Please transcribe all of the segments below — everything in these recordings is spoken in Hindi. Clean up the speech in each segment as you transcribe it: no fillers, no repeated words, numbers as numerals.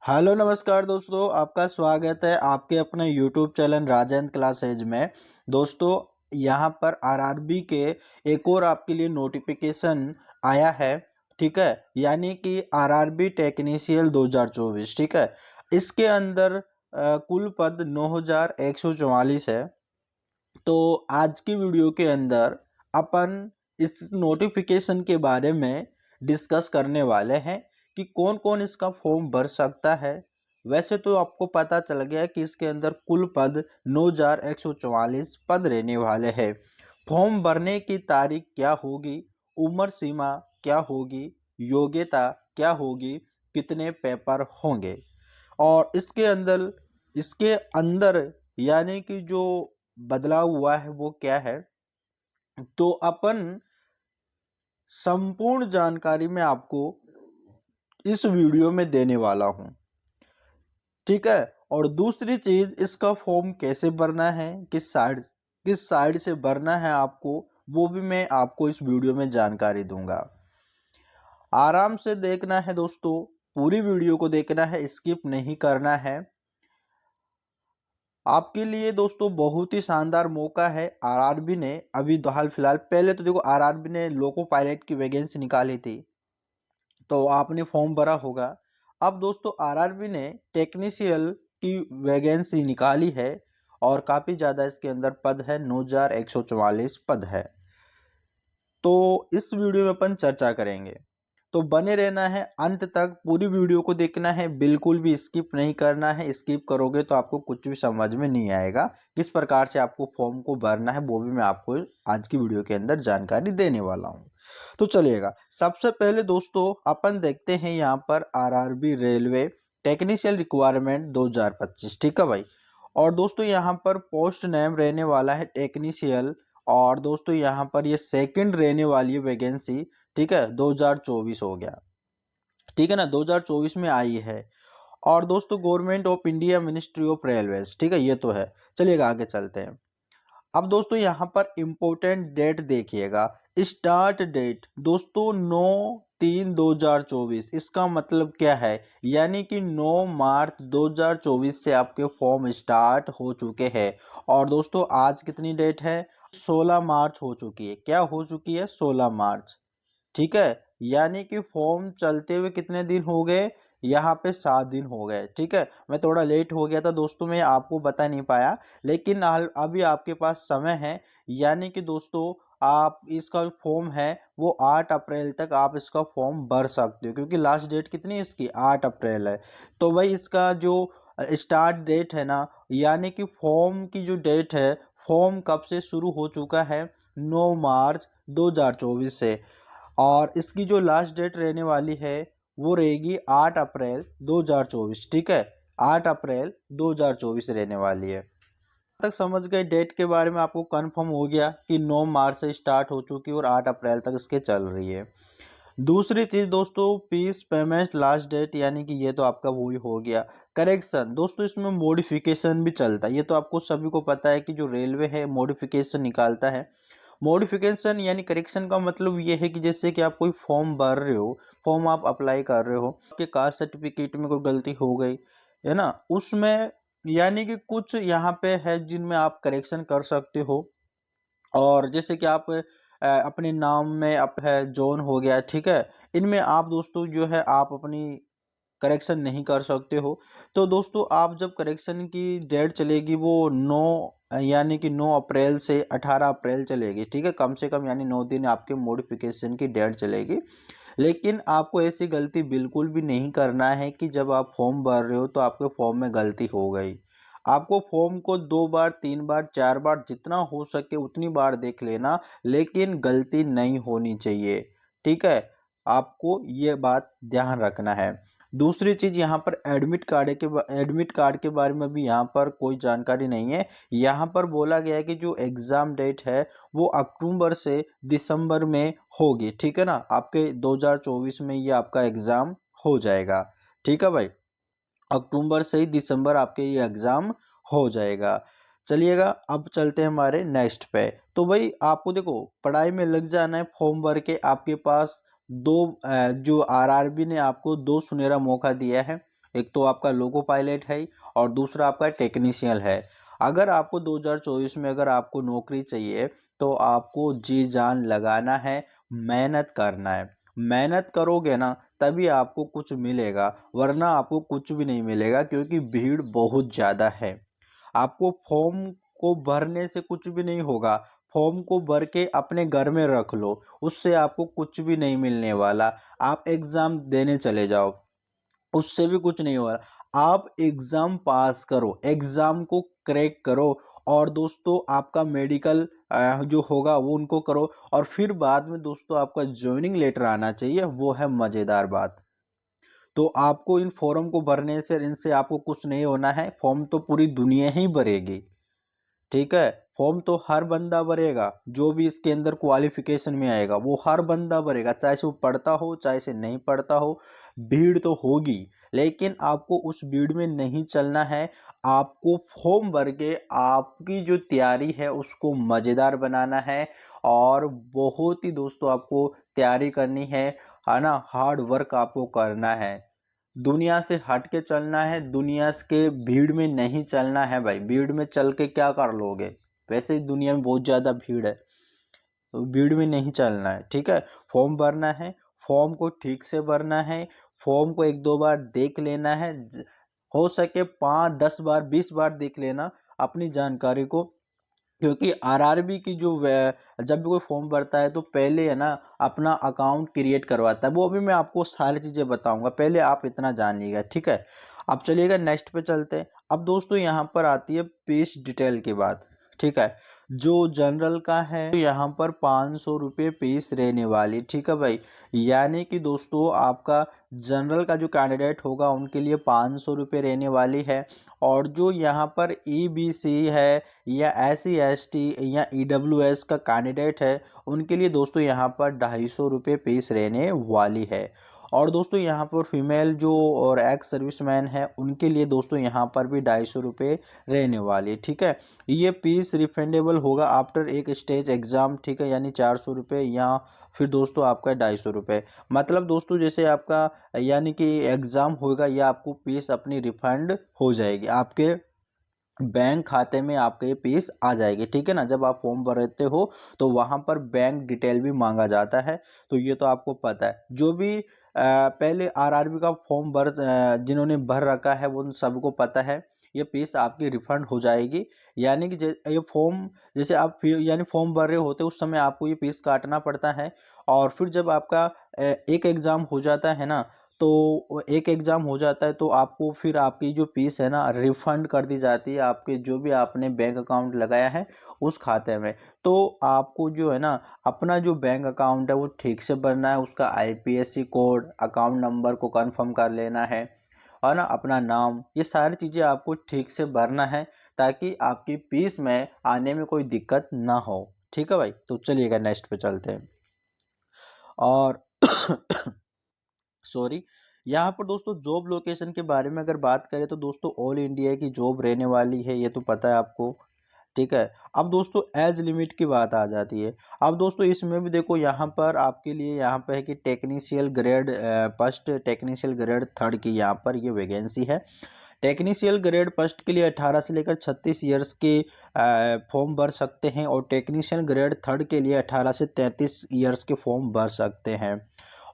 हेलो नमस्कार दोस्तों, आपका स्वागत है आपके अपने यूट्यूब चैनल राजेंद्र क्लासेज में। दोस्तों, यहाँ पर आरआरबी के एक और आपके लिए नोटिफिकेशन आया है। ठीक है, यानी कि आरआरबी टेक्नीशियल 2024। ठीक है, इसके अंदर कुल पद 9144 है। तो आज की वीडियो के अंदर अपन इस नोटिफिकेशन के बारे में डिस्कस करने वाले हैं कि कौन कौन इसका फॉर्म भर सकता है। वैसे तो आपको पता चल गया कि इसके अंदर कुल पद 9144 पद रहने वाले हैं। फॉर्म भरने की तारीख क्या होगी, उम्र सीमा क्या होगी, योग्यता क्या होगी, कितने पेपर होंगे और इसके अंदर यानी कि जो बदलाव हुआ है वो क्या है, तो अपन संपूर्ण जानकारी में आपको इस वीडियो में देने वाला हूं। ठीक है, और दूसरी चीज, इसका फॉर्म कैसे भरना है, किस साइड से भरना है आपको, वो भी मैं आपको इस वीडियो में जानकारी दूंगा। आराम से देखना है दोस्तों, पूरी वीडियो को देखना है, स्किप नहीं करना है। आपके लिए दोस्तों बहुत ही शानदार मौका है। आरआरबी ने अभी तो हाल फिलहाल, पहले तो देखो आरआरबी ने लोको पायलट की वैकेंसी निकाली थी, तो आपने फॉर्म भरा होगा। अब दोस्तों आरआरबी ने टेक्नीशियल की वैकेंसी निकाली है और काफ़ी ज़्यादा इसके अंदर पद है, 9144 पद है। तो इस वीडियो में अपन चर्चा करेंगे, तो बने रहना है अंत तक, पूरी वीडियो को देखना है, बिल्कुल भी स्किप नहीं करना है। स्किप करोगे तो आपको कुछ भी समझ में नहीं आएगा। किस प्रकार से आपको फॉर्म को भरना है वो भी मैं आपको आज की वीडियो के अंदर जानकारी देने वाला हूँ। तो चलिएगा, सबसे पहले दोस्तों अपन देखते हैं यहाँ पर आरआरबी रेलवे टेक्नीशियल रिक्वायरमेंट 2025। ठीक है भाई। और दोस्तों यहाँ पर पोस्ट नेम रहने वाला है टेक्नीशियल। और दोस्तों यहाँ पर ये सेकंड रहने वाली है वैकेंसी। ठीक है, 2024 हो गया। ठीक है ना, 2024 में आई है। और दोस्तों government of India ministry of railways, ठीक है, ये तो है। चलिएगा आगे चलते हैं। अब दोस्तों यहाँ पर इम्पोर्टेंट डेट देखिएगा। स्टार्ट डेट दोस्तों 9/3/2024। इसका मतलब क्या है, यानी कि 9 मार्च 2024 से आपके फॉर्म स्टार्ट हो चुके हैं। और दोस्तों आज कितनी डेट है, 16 मार्च हो चुकी है। क्या हो चुकी है, 16 मार्च। ठीक है, यानी कि फॉर्म चलते हुए कितने दिन हो गए, यहाँ पे 7 दिन हो गए। ठीक है, मैं थोड़ा लेट हो गया था दोस्तों, मैं आपको बता नहीं पाया, लेकिन अभी आपके पास समय है। यानी कि दोस्तों आप इसका जो फॉर्म है वो 8 अप्रैल तक आप इसका फॉर्म भर सकते हो, क्योंकि लास्ट डेट कितनी है इसकी, 8 अप्रैल है। तो भाई इसका जो स्टार्ट डेट है ना, यानी कि फॉर्म की जो डेट है, फॉर्म कब से शुरू हो चुका है, 9 मार्च 2024 से। और इसकी जो लास्ट डेट रहने वाली है वो रहेगी 8 अप्रैल 2024। ठीक है, 8 अप्रैल 2024 रहने वाली है। तक समझ गए, डेट के बारे में आपको कंफर्म हो गया कि 9 मार्च से स्टार्ट हो चुकी है और 8 अप्रैल तक इसके चल रही है। दूसरी चीज दोस्तों, फीस पेमेंट लास्ट डेट, यानी कि ये तो आपका वही हो गया। करेक्शन दोस्तों, इसमें मॉडिफिकेशन भी चलता है, ये तो आपको सभी को पता है कि जो रेलवे है मॉडिफिकेशन निकालता है। मॉडिफिकेशन यानी करेक्शन का मतलब ये है कि जैसे कि आप कोई फॉर्म भर रहे हो, फॉर्म आप अप्लाई कर रहे हो, आपके कास्ट सर्टिफिकेट में कोई गलती हो गई है ना, उसमें यानी कि कुछ यहाँ पे है जिनमें आप करेक्शन कर सकते हो। और जैसे कि आप अपने नाम में आप है जॉन हो गया, ठीक है, इनमें आप दोस्तों जो है आप अपनी करेक्शन नहीं कर सकते हो। तो दोस्तों आप जब करेक्शन की डेट चलेगी वो 9 यानी कि 9 अप्रैल से 18 अप्रैल चलेगी। ठीक है, कम से कम यानी 9 दिन आपके मॉडिफिकेशन की डेट चलेगी। लेकिन आपको ऐसी गलती बिल्कुल भी नहीं करना है कि जब आप फॉर्म भर रहे हो तो आपके फॉर्म में गलती हो गई। आपको फॉर्म को 2 बार 3 बार 4 बार जितना हो सके उतनी बार देख लेना, लेकिन गलती नहीं होनी चाहिए। ठीक है, आपको ये बात ध्यान रखना है। दूसरी चीज, यहाँ पर एडमिट कार्ड के बारे में भी यहाँ पर कोई जानकारी नहीं है। यहाँ पर बोला गया है कि जो एग्जाम डेट है वो अक्टूबर से दिसंबर में होगी। ठीक है ना, आपके 2024 में ये आपका एग्जाम हो जाएगा। ठीक है भाई, अक्टूबर से ही दिसंबर आपके ये एग्जाम हो जाएगा। चलिएगा अब चलते हैं हमारे नेक्स्ट पे। तो भाई आपको देखो पढ़ाई में लग जाना है, फॉर्म भर के आपके पास जो आरआरबी ने आपको 2 सुनहरा मौका दिया है। एक तो आपका लोको पायलट है और दूसरा आपका टेक्नीशियन है। अगर आपको 2024 में अगर आपको नौकरी चाहिए तो आपको जी जान लगाना है, मेहनत करना है। मेहनत करोगे ना तभी आपको कुछ मिलेगा, वरना आपको कुछ भी नहीं मिलेगा, क्योंकि भीड़ बहुत ज़्यादा है। आपको फॉर्म को भरने से कुछ भी नहीं होगा। फॉर्म को भर के अपने घर में रख लो, उससे आपको कुछ भी नहीं मिलने वाला। आप एग्ज़ाम देने चले जाओ, उससे भी कुछ नहीं हो रहा। आप एग्ज़ाम पास करो, एग्ज़ाम को क्रैक करो, और दोस्तों आपका मेडिकल जो होगा वो उनको करो, और फिर बाद में दोस्तों आपका जॉइनिंग लेटर आना चाहिए, वो है मज़ेदार बात। तो आपको इन फॉर्म को भरने से, इनसे आपको कुछ नहीं होना है। फॉर्म तो पूरी दुनिया ही भरेगी, ठीक है। फॉर्म तो हर बंदा भरेगा, जो भी इसके अंदर क्वालिफिकेशन में आएगा वो हर बंदा भरेगा, चाहे से वो पढ़ता हो चाहे से नहीं पढ़ता हो। भीड़ तो होगी, लेकिन आपको उस भीड़ में नहीं चलना है। आपको फॉर्म भर के आपकी जो तैयारी है उसको मज़ेदार बनाना है, और बहुत ही दोस्तों आपको तैयारी करनी है ना। हार्ड वर्क आपको करना है, दुनिया से हट के चलना है, दुनिया के भीड़ में नहीं चलना है भाई। भीड़ में चल के क्या कर लोगे, वैसे ही दुनिया में बहुत ज़्यादा भीड़ है, तो भीड़ में नहीं चलना है, ठीक है। फॉर्म भरना है, फॉर्म को ठीक से भरना है, फॉर्म को एक दो बार देख लेना है, हो सके 5 10 बार 20 बार देख लेना अपनी जानकारी को। क्योंकि आरआरबी की जो जब भी कोई फॉर्म भरता है तो पहले है ना अपना अकाउंट क्रिएट करवाता है, वो अभी मैं आपको सारी चीज़ें बताऊंगा, पहले आप इतना जान लीजिएगा, ठीक है। अब चलिएगा नेक्स्ट पे चलते हैं। अब दोस्तों यहाँ पर आती है फीस डिटेल की बात, ठीक है। जो जनरल का है तो यहाँ पर 500 रुपये फीस रहने वाली, ठीक है भाई। यानी कि दोस्तों आपका जनरल का जो कैंडिडेट होगा उनके लिए 500 रुपये रहने वाली है। और जो यहाँ पर ईबीसी है या SC ST या EWS का कैंडिडेट है उनके लिए दोस्तों यहाँ पर 250 रुपये फीस रहने वाली है। और दोस्तों यहाँ पर फीमेल जो और एक्स सर्विसमैन है उनके लिए दोस्तों यहाँ पर भी 250 रुपये रहने वाली है, ठीक है। ये फीस रिफंडेबल होगा आफ्टर एक स्टेज एग्ज़ाम, ठीक है, यानी 400 रुपये, या फिर दोस्तों आपका 250 रुपये। मतलब दोस्तों जैसे आपका यानी कि एग्ज़ाम होगा या आपको फीस अपनी रिफंड हो जाएगी, आपके बैंक खाते में आपके ये फीस आ जाएगी, ठीक है ना। जब आप फॉर्म भरते हो तो वहाँ पर बैंक डिटेल भी मांगा जाता है, तो ये तो आपको पता है। जो भी पहले आरआरबी का फॉर्म जिन्होंने भर रखा है वो उन सबको पता है, ये फीस आपकी रिफंड हो जाएगी। यानी कि ये फॉर्म जैसे आप यानी फॉर्म भर रहे होते उस समय आपको ये फीस काटना पड़ता है, और फिर जब आपका एक एग्ज़ाम हो जाता है ना, तो एक एग्ज़ाम हो जाता है तो आपको फिर आपकी जो फीस है ना रिफ़ंड कर दी जाती है, आपके जो भी आपने बैंक अकाउंट लगाया है उस खाते में। तो आपको जो है ना अपना जो बैंक अकाउंट है वो ठीक से भरना है, उसका IPSC कोड, अकाउंट नंबर को कंफर्म कर लेना है, और ना अपना नाम, ये सारी चीज़ें आपको ठीक से भरना है, ताकि आपकी फीस में आने में कोई दिक्कत ना हो, ठीक है भाई। तो चलिएगा नेक्स्ट पे चलते हैं। और सॉरी, यहाँ पर दोस्तों जॉब लोकेशन के बारे में अगर बात करें तो दोस्तों ऑल इंडिया की जॉब रहने वाली है, ये तो पता है आपको, ठीक है। अब दोस्तों एज लिमिट की बात आ जाती है। अब दोस्तों इसमें भी देखो यहाँ पर आपके लिए यहाँ पे है कि टेक्नीशियल ग्रेड फर्स्ट, टेक्नीशियल ग्रेड थर्ड की यहाँ पर ये वैकेंसी है। टेक्नीशियल ग्रेड फर्स्ट के लिए 18 से लेकर 36 ईयर्स के फॉर्म भर सकते हैं, और टेक्नीशियल ग्रेड थर्ड के लिए 18 से 33 ईयर्स के फॉर्म भर सकते हैं।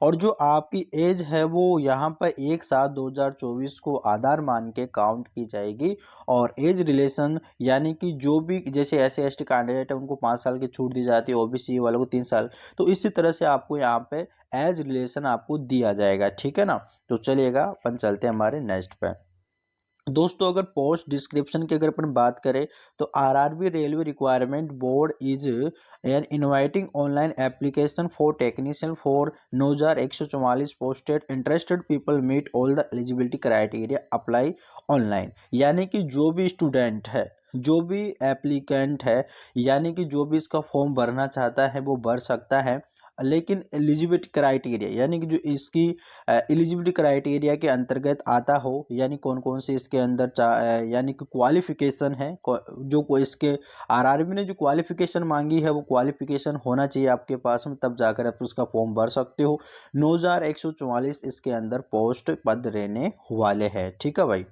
और जो आपकी एज है वो यहाँ पर 1/7/2024 को आधार मान के काउंट की जाएगी। और एज रिलेशन यानी कि जो भी जैसे SC ST कैंडिडेट है उनको 5 साल की छूट दी जाती है, OBC वालों को 3 साल, तो इसी तरह से आपको यहाँ पे एज रिलेशन आपको दिया जाएगा, ठीक है ना। तो चलिएगा अपन चलते हैं हमारे नेक्स्ट पे। दोस्तों अगर पोस्ट डिस्क्रिप्शन की अगर अपन बात करें तो RRB railway requirement board is an inviting online application for technician for 9144 posted interested people meet all the eligibility criteria apply online. यानी कि जो भी स्टूडेंट है, जो भी एप्लीकेंट है, यानी कि जो भी इसका फॉर्म भरना चाहता है वो भर सकता है। लेकिन एलिजिबिलिटी क्राइटेरिया यानी कि जो इसकी एलिजिबिलिटी क्राइटेरिया के अंतर्गत आता हो, यानी कौन कौन से इसके अंदर यानी कि क्वालिफिकेशन है, जो इसके आरआरबी ने जो क्वालिफिकेशन मांगी है वो क्वालिफिकेशन होना चाहिए आपके पास में, तब जाकर आप उसका फॉर्म भर सकते हो। 9144 इसके अंदर पोस्ट पद रहने वाले हैं। ठीक है भाई,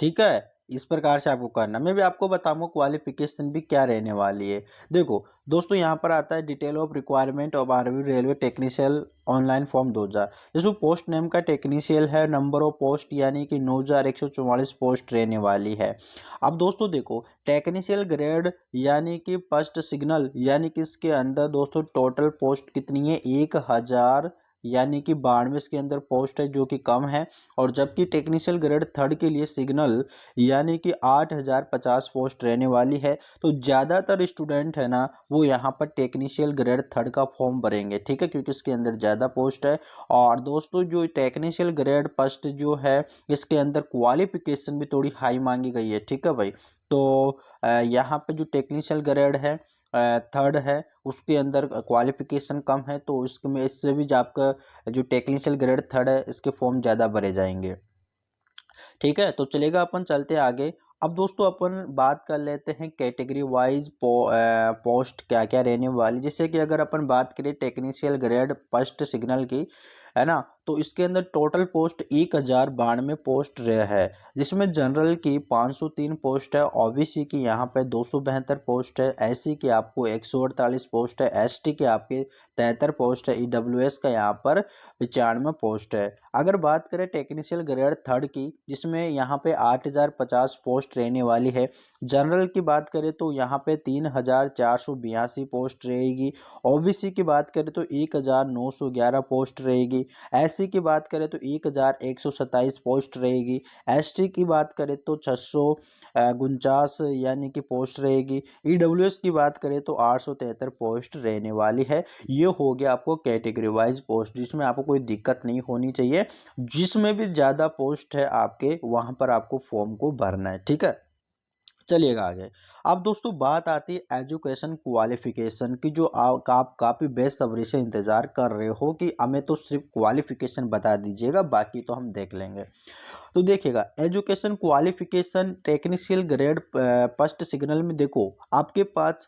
ठीक है, इस प्रकार से आपको करना। मैं भी आपको बताऊंगा क्वालिफिकेशन भी क्या रहने वाली है। देखो दोस्तों, यहाँ पर आता है detail of requirement of army railway technician online form 2000। जैसे पोस्ट नेम का टेक्नीशियल है, नंबर ऑफ पोस्ट यानी कि 9144 पोस्ट रहने वाली है। अब दोस्तों देखो, टेक्नीशियल ग्रेड यानी कि फर्स्ट सिग्नल यानी कि इसके अंदर दोस्तों टोटल पोस्ट कितनी है, 1000 यानी कि 92 इसके अंदर पोस्ट है, जो कि कम है। और जबकि टेक्नीशियल ग्रेड थर्ड के लिए सिग्नल यानी कि 8050 पोस्ट रहने वाली है। तो ज़्यादातर स्टूडेंट है ना, वो यहाँ पर टेक्नीशियल ग्रेड थर्ड का फॉर्म भरेंगे, ठीक है, क्योंकि इसके अंदर ज़्यादा पोस्ट है। और दोस्तों जो टेक्नीशियल ग्रेड फर्स्ट जो है, इसके अंदर क्वालिफिकेशन भी थोड़ी हाई मांगी गई है, ठीक है भाई। तो यहाँ पे जो टेक्नीशियल ग्रेड है थर्ड है, उसके अंदर क्वालिफिकेशन कम है, तो इसमें इससे भी जो आपका जो टेक्नीशियल ग्रेड थर्ड है, इसके फॉर्म ज़्यादा भरे जाएंगे। ठीक है, तो चलेगा, अपन चलते आगे। अब दोस्तों अपन बात कर लेते हैं कैटेगरी वाइज पोस्ट क्या क्या रहने वाली। जैसे कि अगर अपन बात करें टेक्नीशियल ग्रेड फर्स्ट सिग्नल की, है ना, तो इसके अंदर टोटल पोस्ट 1092 पोस्ट रहे है, जिसमें जनरल की 503 पोस्ट है, ओबीसी की यहाँ पे 272 पोस्ट है, एससी की आपको 148 पोस्ट है, एसटी के आपके 73 पोस्ट है, ईडब्ल्यूएस का यहाँ पर 95 पोस्ट है। अगर बात करें टेक्नीशियल ग्रेड थर्ड की, जिसमें यहाँ पे 8050 पोस्ट रहने वाली है। जनरल की बात करें तो यहाँ पे 3482 पोस्ट रहेगी। ओबीसी की बात करें तो 1911 पोस्ट रहेगी। एससी की बात करें तो 1127 पोस्ट रहेगी। एसटी की बात करें तो 649 यानी कि पोस्ट रहेगी। ईडब्ल्यूएस की बात करें तो 873 पोस्ट रहने वाली है। ये हो गया आपको कैटेगरी वाइज पोस्ट, जिसमें आपको कोई दिक्कत नहीं होनी चाहिए। जिसमें भी ज़्यादा पोस्ट है आपके, वहाँ पर आपको फॉर्म को भरना है, ठीक है। चलिएगा आगे। अब दोस्तों बात आती है एजुकेशन क्वालिफिकेशन की, जो आप काफ़ी बेसब्री से इंतज़ार कर रहे हो कि हमें तो सिर्फ क्वालिफिकेशन बता दीजिएगा, बाकी तो हम देख लेंगे। तो देखिएगा, education qualification technician grade first signal में देखो आपके पास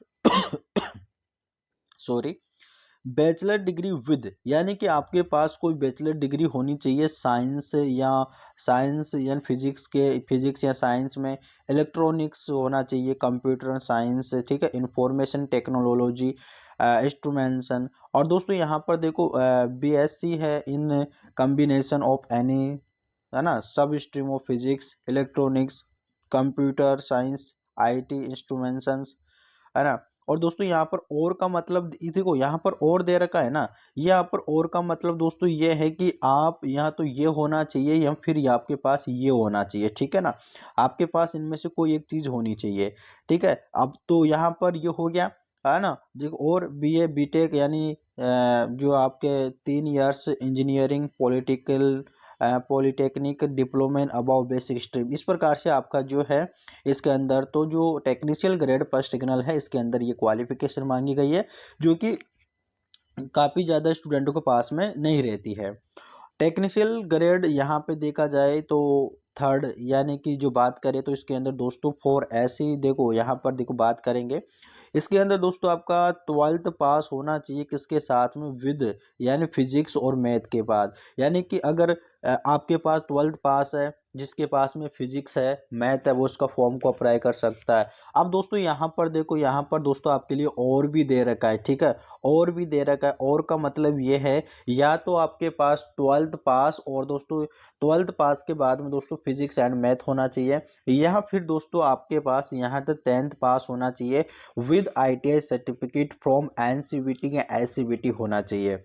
सॉरी, बैचलर डिग्री विद यानी कि आपके पास कोई बैचलर डिग्री होनी चाहिए साइंस या फिजिक्स या साइंस में, इलेक्ट्रॉनिक्स होना चाहिए, कंप्यूटर साइंस, ठीक है, इंफॉर्मेशन टेक्नोलॉजी, इंस्ट्रूमेंटेशन। और दोस्तों यहाँ पर देखो बीएससी है इन कम्बिनेशन ऑफ एनी, है ना, सब stream of physics, electronics, computer science, IT, instrumentations, है ना। और दोस्तों यहाँ पर और का मतलब देखो, यहाँ पर और दे रखा है ना, यहाँ पर और का मतलब दोस्तों ये है कि आप यहाँ तो ये होना चाहिए या फिर ये आपके पास ये होना चाहिए, ठीक है ना, आपके पास इनमें से कोई एक चीज़ होनी चाहिए, ठीक है। अब तो यहाँ पर ये हो गया, है ना। देखो और बीए बीटेक यानी जो आपके 3 years engineering polytechnic diploma in above basic stream, इस प्रकार से आपका जो है इसके अंदर तो जो टेक्निशियल ग्रेड फर्स्ट सिग्नल है, इसके अंदर ये क्वालिफिकेशन मांगी गई है, जो कि काफ़ी ज़्यादा स्टूडेंटों के पास में नहीं रहती है। टेक्निशियल ग्रेड यहाँ पे देखा जाए तो थर्ड यानी कि जो बात करें तो इसके अंदर दोस्तों फॉर ऐसी, देखो यहाँ पर देखो बात करेंगे, इसके अंदर दोस्तों आपका 12th पास होना चाहिए, किसके साथ में, विद यानी फिजिक्स और मैथ के बाद। यानी कि अगर आपके पास 12th पास है, जिसके पास में फिजिक्स है मैथ है, वो उसका फॉर्म को अप्लाई कर सकता है। अब दोस्तों यहाँ पर देखो, यहाँ पर दोस्तों आपके लिए और भी दे रखा है, ठीक है, और भी दे रखा है। और का मतलब ये है, या तो आपके पास 12th पास और दोस्तों 12th पास के बाद में दोस्तों फिजिक्स एंड मैथ होना चाहिए, या फिर दोस्तों आपके पास यहाँ तक 10th पास होना चाहिए with ITI certificate from NCVT या एससीवीटी होना चाहिए।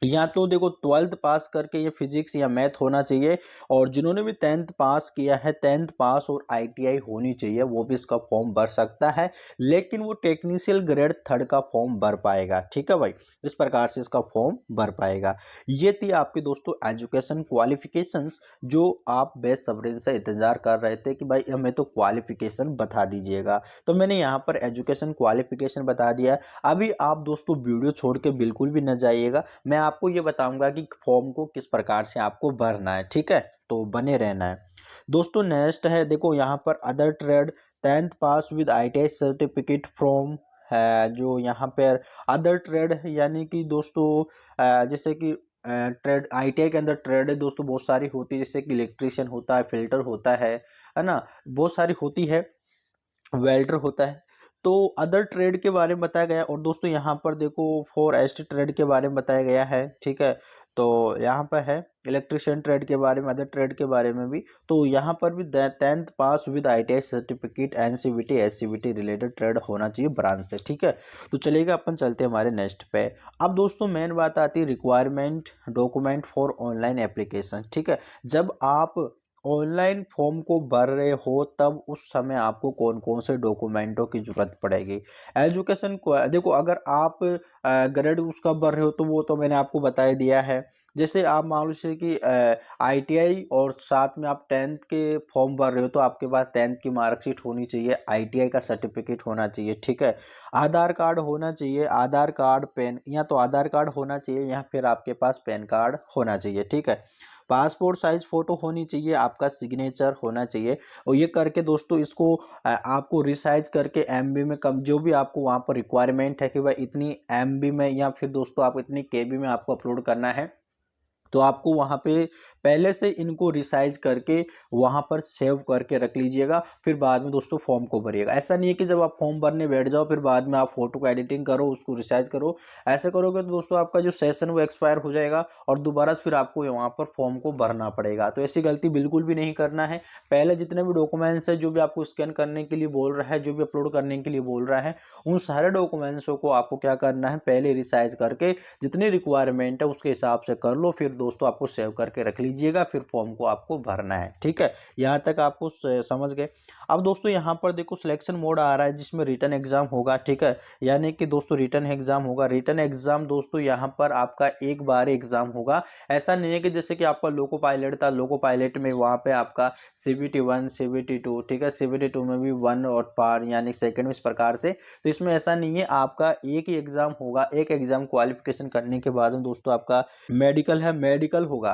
या तो देखो 12th पास करके ये फिजिक्स या मैथ होना चाहिए, और जिन्होंने भी 10th पास किया है 10th पास और आईटीआई होनी चाहिए, वो भी इसका फॉर्म भर सकता है, लेकिन वो टेक्निशियल ग्रेड 3rd का फॉर्म भर पाएगा। ठीक है भाई, इस प्रकार से इसका फॉर्म भर पाएगा। ये थी आपके दोस्तों एजुकेशन क्वालिफिकेशंस, जो आप बेसब्री से इंतजार कर रहे थे कि भाई हमें तो क्वालिफिकेशन बता दीजिएगा। तो मैंने यहाँ पर एजुकेशन क्वालिफिकेशन बता दिया। अभी आप दोस्तों वीडियो छोड़ के बिल्कुल भी न जाइएगा, मैं आपको ये बताऊंगा कि फॉर्म को किस प्रकार से आपको भरना है। ठीक है, तो बने रहना है दोस्तों। नेक्स्ट है देखो यहाँ पर other trade 10th pass with ITI certificate from है, जो यहाँ पर अदर ट्रेड यानी कि दोस्तों जैसे कि ट्रेड आईटीआई के अंदर ट्रेड है दोस्तों बहुत सारी होती है, जैसे कि इलेक्ट्रिशियन होता है, फिल्टर होता है ना, बहुत सारी होती है, वेल्डर होता है। तो अदर ट्रेड के बारे में बताया गया है। और दोस्तों यहाँ पर देखो फोर एस्ट ट्रेड के बारे में बताया गया है। ठीक है, तो यहाँ पर है इलेक्ट्रिशियन ट्रेड के बारे में, अदर ट्रेड के बारे में भी। तो यहाँ पर भी 10th pass with ITI certificate NCVT SCVT related trade होना चाहिए ब्रांच से। ठीक है, तो चलिएगा अपन चलते हैं हमारे नेक्स्ट पे। अब दोस्तों मेन बात आती है requirement document for online application. ठीक है, जब आप ऑनलाइन फॉर्म को भर रहे हो तब उस समय आपको कौन कौन से डॉक्यूमेंटों की जरूरत पड़ेगी। एजुकेशन को देखो, अगर आप ग्रेड उसका भर रहे हो तो वो तो मैंने आपको बता ही दिया है। जैसे आप मान लीजिए कि आईटीआई और साथ में आप 10th के फॉर्म भर रहे हो तो आपके पास 10th की मार्कशीट होनी चाहिए, आईटीआई का सर्टिफिकेट होना चाहिए। ठीक है, आधार कार्ड होना चाहिए, आधार कार्ड पेन, या तो आधार कार्ड होना चाहिए या फिर आपके पास पैन कार्ड होना चाहिए। ठीक है, पासपोर्ट साइज फोटो होनी चाहिए, आपका सिग्नेचर होना चाहिए। और ये करके दोस्तों इसको आपको रिसाइज करके एमबी में कम जो भी आपको वहाँ पर रिक्वायरमेंट है कि भाई इतनी एमबी में या फिर दोस्तों आप इतनी केबी में आपको अपलोड करना है, तो आपको वहाँ पे पहले से इनको रिसाइज करके वहाँ पर सेव करके रख लीजिएगा, फिर बाद में दोस्तों फॉर्म को भरिएगा। ऐसा नहीं है कि जब आप फॉर्म भरने बैठ जाओ फिर बाद में आप फोटो को एडिटिंग करो, उसको रिसाइज करो। ऐसे करोगे तो दोस्तों आपका जो सेशन वो एक्सपायर हो जाएगा और दोबारा फिर आपको वहाँ पर फॉर्म को भरना पड़ेगा। तो ऐसी गलती बिल्कुल भी नहीं करना है। पहले जितने भी डॉक्यूमेंट्स है जो भी आपको स्कैन करने के लिए बोल रहा है, जो भी अपलोड करने के लिए बोल रहा है, उन सारे डॉक्यूमेंट्सों को आपको क्या करना है, पहले रिसाइज करके जितनी रिक्वायरमेंट है उसके हिसाब से कर लो, फिर दोस्तों आपको सेव करके रख लीजिएगा, फिर फॉर्म को आपको भरना है। ठीक है, यहाँ तक आपको समझ गए। अब दोस्तों यहाँ पर देखो सिलेक्शन मोड आ रहा है जिसमें रिटन एग्जाम होगा। ठीक है, यानी कि दोस्तों रिटन एग्जाम होगा। रिटन एग्जाम दोस्तों यहाँ पर आपका एक बार एग्जाम होगा। ऐसा नहीं है कि जैसे कि आपका लोको पायलट था, लोको पायलट में वहाँ पे आपका सीबीटी 1 सीबीटी 2, ठीक है, सीबीटी 2 में भी 1 और पार यानी सेकंड, इस प्रकार से। तो इसमें ऐसा नहीं है, आपका एक ही एग्जाम होगा। एक एग्जाम क्वालिफिकेशन करने के बाद में दोस्तों आपका मेडिकल है, मेडिकल होगा।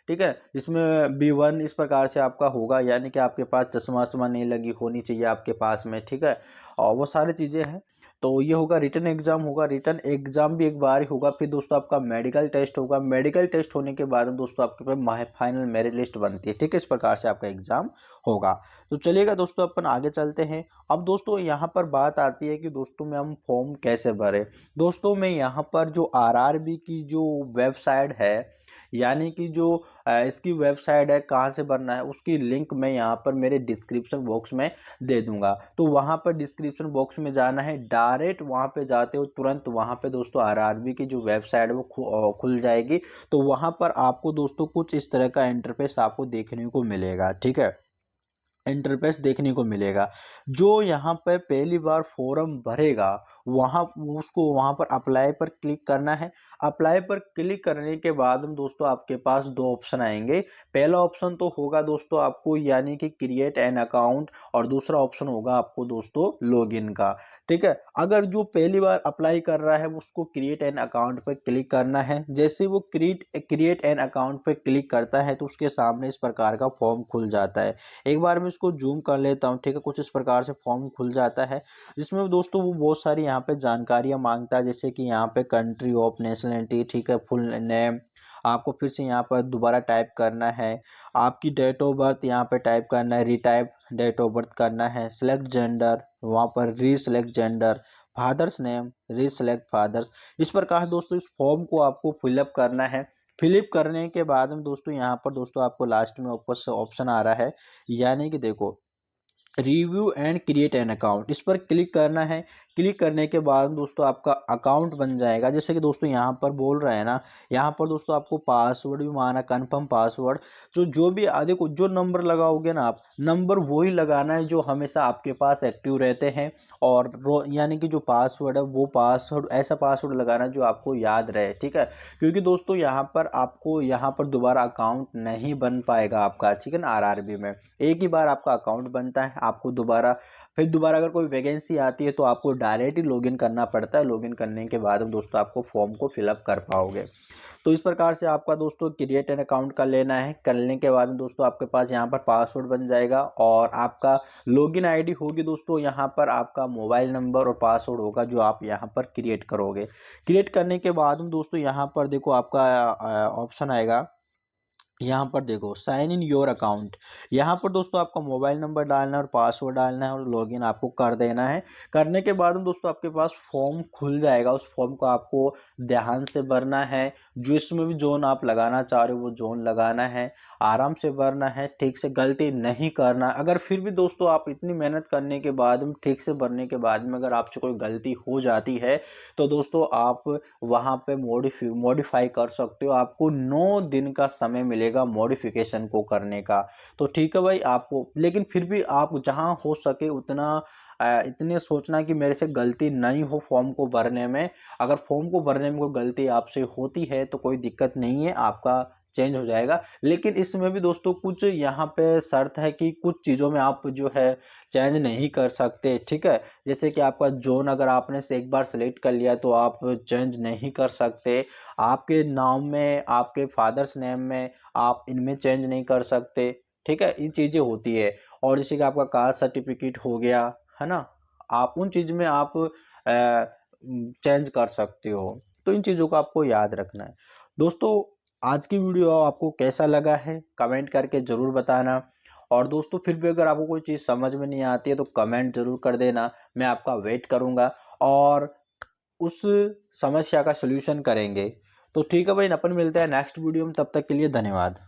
ठीक है, इसमें B1 इस प्रकार से आपका होगा, यानी कि आपके पास चश्मा वश्मा नहीं लगी होनी चाहिए आपके पास में। ठीक है, और वो सारी चीज़ें हैं। तो ये होगा रिटन एग्जाम होगा। रिटन एग्जाम भी एक बार ही होगा। फिर दोस्तों आपका मेडिकल टेस्ट होगा। मेडिकल टेस्ट होने के बाद दोस्तों आपके पास फाइनल मेरिट लिस्ट बनती है। ठीक है, इस प्रकार से आपका एग्जाम होगा। तो चलिएगा दोस्तों अपन आगे चलते हैं। अब दोस्तों यहाँ पर बात आती है कि दोस्तों में हम फॉर्म कैसे भरें। दोस्तों में यहाँ पर जो आरआरबी की जो वेबसाइट है, यानी कि जो इसकी वेबसाइट है, कहाँ से भरना है उसकी लिंक मैं यहाँ पर मेरे डिस्क्रिप्शन बॉक्स में दे दूंगा। तो वहाँ पर डिस्क्रिप्शन बॉक्स में जाना है, डायरेक्ट वहाँ पे जाते हो तुरंत वहाँ पे दोस्तों आरआरबी की जो वेबसाइट है वो खुल जाएगी। तो वहाँ पर आपको दोस्तों कुछ इस तरह का इंटरफेस आपको देखने को मिलेगा। ठीक है, इंटरफेस देखने को मिलेगा। जो यहाँ पे पहली बार फॉर्म भरेगा वहाँ उसको वहाँ पर अप्लाई पर क्लिक करना है। अप्लाई पर क्लिक करने के बाद में दोस्तों आपके पास दो ऑप्शन आएंगे। पहला ऑप्शन तो होगा दोस्तों आपको यानी कि क्रिएट एन अकाउंट, और दूसरा ऑप्शन होगा आपको दोस्तों लॉगिन का। ठीक है, अगर जो पहली बार अप्लाई कर रहा है उसको क्रिएट एन अकाउंट पर क्लिक करना है। जैसे ही वो क्रिएट एन अकाउंट पर क्लिक करता है तो उसके सामने इस प्रकार का फॉर्म खुल जाता है। एक बार मैं इसको जूम कर लेता हूँ। ठीक है, कुछ इस प्रकार से फॉर्म खुल जाता है जिसमें दोस्तों वो बहुत सारी यहाँ पे जानकारियाँ मांगता है, जैसे कि यहाँ पे कंट्री ऑफ नेशनलिटी, ठीक है, फुल नेम आपको फिर से यहाँ पर दोबारा टाइप करना है। आपकी डेट ऑफ बर्थ यहाँ पे टाइप करना है, रीटाइप डेट ऑफ बर्थ करना है। सिलेक्ट जेंडर, वहाँ पर reselect gender. Father's name, reselect father's. इस प्रकार दोस्तों इस फॉर्म को आपको फिलअप करना है। फिलिप करने के बाद में दोस्तों यहाँ पर दोस्तों आपको लास्ट में ऊपर से ऑप्शन आ रहा है, यानी कि देखो review and create an account, इस पर क्लिक करना है। क्लिक करने के बाद दोस्तों आपका अकाउंट बन जाएगा। जैसे कि दोस्तों यहाँ पर बोल रहे हैं ना, यहाँ पर दोस्तों आपको पासवर्ड भी मांगना, कन्फर्म पासवर्ड। जो भी देखो, जो नंबर लगाओगे ना आप, नंबर वही लगाना है जो हमेशा आपके पास एक्टिव रहते हैं। और यानी कि जो पासवर्ड है वो पासवर्ड, ऐसा पासवर्ड लगाना जो आपको याद रहे, ठीक है। क्योंकि दोस्तों यहाँ पर आपको यहाँ पर दोबारा अकाउंट नहीं बन पाएगा आपका, ठीक है ना। आरआरबी में एक ही बार आपका अकाउंट बनता है, आपको दोबारा अगर कोई वैकेंसी आती है तो आपको डायरेक्ट ही लॉगिन करना पड़ता है। लॉगिन करने के बाद दोस्तों आपको फॉर्म को फिलअप कर पाओगे। तो इस प्रकार से आपका दोस्तों क्रिएट एन अकाउंट का लेना है। करने के बाद दोस्तों आपके पास यहाँ पर पासवर्ड बन जाएगा और आपका लॉगिन आईडी होगी दोस्तों। यहाँ पर आपका मोबाइल नंबर और पासवर्ड होगा जो आप यहाँ पर क्रिएट करोगे। क्रिएट करने के बाद दोस्तों यहाँ पर देखो आपका ऑप्शन आएगा। यहाँ पर देखो साइन इन योर अकाउंट। यहाँ पर दोस्तों आपका मोबाइल नंबर डालना है और पासवर्ड डालना है और लॉगिन आपको कर देना है। करने के बाद दोस्तों आपके पास फॉर्म खुल जाएगा। उस फॉर्म को आपको ध्यान से भरना है। जो इसमें भी जोन आप लगाना चाह रहे हो वो जोन लगाना है, आराम से भरना है, ठीक से, गलती नहीं करना। अगर फिर भी दोस्तों आप इतनी मेहनत करने के बाद में, ठीक से भरने के बाद में अगर आपसे कोई गलती हो जाती है तो दोस्तों आप वहाँ पे मॉडिफाई कर सकते हो। आपको 9 दिन का समय मिलेगा मॉडिफिकेशन को करने का। तो ठीक है भाई, आपको लेकिन फिर भी आप जहाँ हो सके उतना इतने सोचना कि मेरे से गलती नहीं हो फॉर्म को भरने में। अगर फॉर्म को भरने में कोई गलती आपसे होती है तो कोई दिक्कत नहीं है, आपका चेंज हो जाएगा। लेकिन इसमें भी दोस्तों कुछ यहाँ पे शर्त है कि कुछ चीज़ों में आप जो है चेंज नहीं कर सकते, ठीक है। जैसे कि आपका जोन अगर आपने से एक बार सेलेक्ट कर लिया तो आप चेंज नहीं कर सकते। आपके नाम में, आपके फादर्स नेम में आप इनमें चेंज नहीं कर सकते, ठीक है। ये चीज़ें होती है। और जैसे कि आपका कास्ट सर्टिफिकेट हो गया, है ना, आप उन चीज़ में आप चेंज कर सकते हो। तो इन चीज़ों को आपको याद रखना है। दोस्तों आज की वीडियो आपको कैसा लगा है कमेंट करके ज़रूर बताना। और दोस्तों फिर भी अगर आपको कोई चीज़ समझ में नहीं आती है तो कमेंट ज़रूर कर देना, मैं आपका वेट करूँगा और उस समस्या का सलूशन करेंगे। तो ठीक है भाई, अपन मिलते हैं नेक्स्ट वीडियो में, तब तक के लिए धन्यवाद।